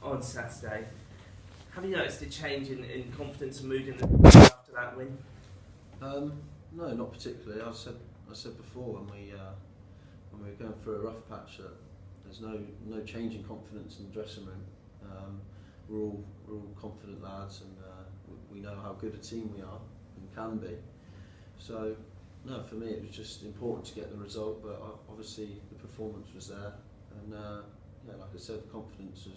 on Saturday. Have you noticed a change in confidence and mood in the after that win? No, not particularly. I said before when we were going through a rough patch that there's no change in confidence in the dressing room. We're all confident lads, and we know how good a team we are and can be. So no, for me it was just important to get the result, but obviously the performance was there, and yeah, like I said, the confidence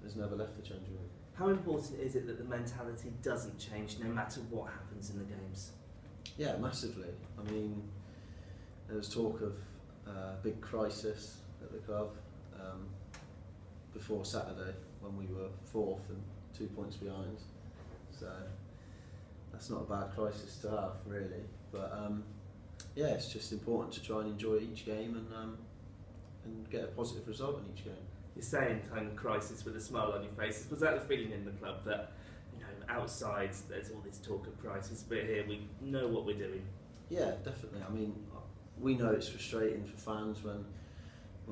has never left the changing room. How important is it that the mentality doesn't change no matter what happens in the games? Yeah, massively. I mean, there was talk of big crisis at the club before Saturday when we were fourth and 2 points behind. So that's not a bad crisis to have, really. But yeah, it's just important to try and enjoy each game and get a positive result in each game. You're saying kind of crisis with a smile on your face. Was that the feeling in the club that, you know, outside there's all this talk of crisis, but here we know what we're doing? Yeah, definitely. I mean, we know it's frustrating for fans when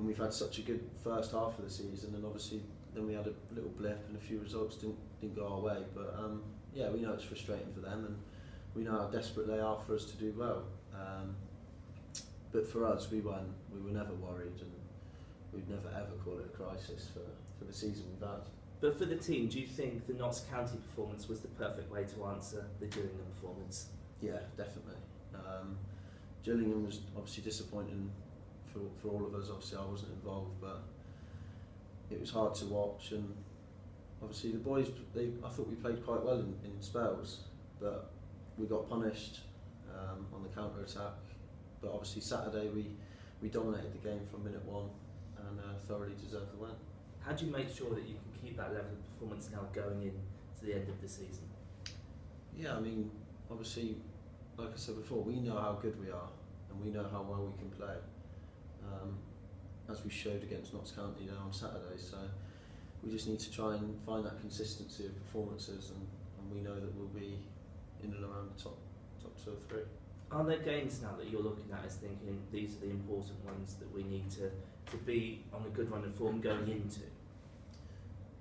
we've had such a good first half of the season, and obviously then we had a little blip and a few results didn't go our way. But yeah, we know it's frustrating for them, and we know how desperate they are for us to do well. But for us, we were never worried, and we'd never ever call it a crisis for the season we've had. But for the team, do you think the Notts County performance was the perfect way to answer the Gillingham performance? Yeah, definitely. Gillingham was obviously disappointing for all of us. Obviously I wasn't involved, but it was hard to watch, and obviously the boys, I thought we played quite well in spells, but we got punished on the counter-attack. But obviously Saturday we dominated the game from minute one and thoroughly deserved the win. How do you make sure that you can keep that level of performance now going into the end of the season? Yeah, I mean, obviously, like I said before, we know how good we are and we know how well we can play, as we showed against Notts County now on Saturday. So we just need to try and find that consistency of performances, and we know that we'll be in and around the top 2 or 3. Are there games now that you're looking at as thinking these are the important ones that we need to be on a good run of form going into?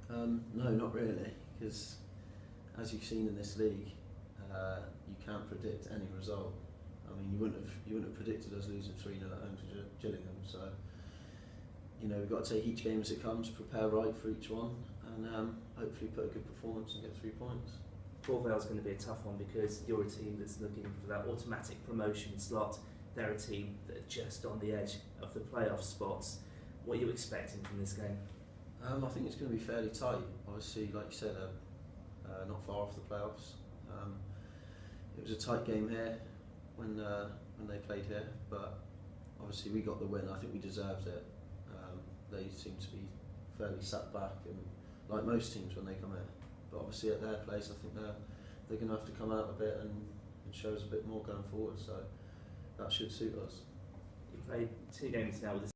No, not really, because as you've seen in this league, you can't predict any result. I mean, you wouldn't have predicted us losing 3-0 at home to Gillingham. So you know, we've got to take each game as it comes, prepare right for each one, and hopefully put a good performance and get 3 points. Port Vale's going to be a tough one because you're a team that's looking for that automatic promotion slot. They're a team that are just on the edge of the playoff spots. What are you expecting from this game? I think it's going to be fairly tight. Obviously, like you said, not far off the playoffs. It was a tight game here when they played here, but obviously we got the win. I think we deserved it. They seem to be fairly sat back, and like most teams when they come here. But obviously at their place, I think they're going to have to come out a bit and show us a bit more going forward. So that should suit us. You've played 2 games now with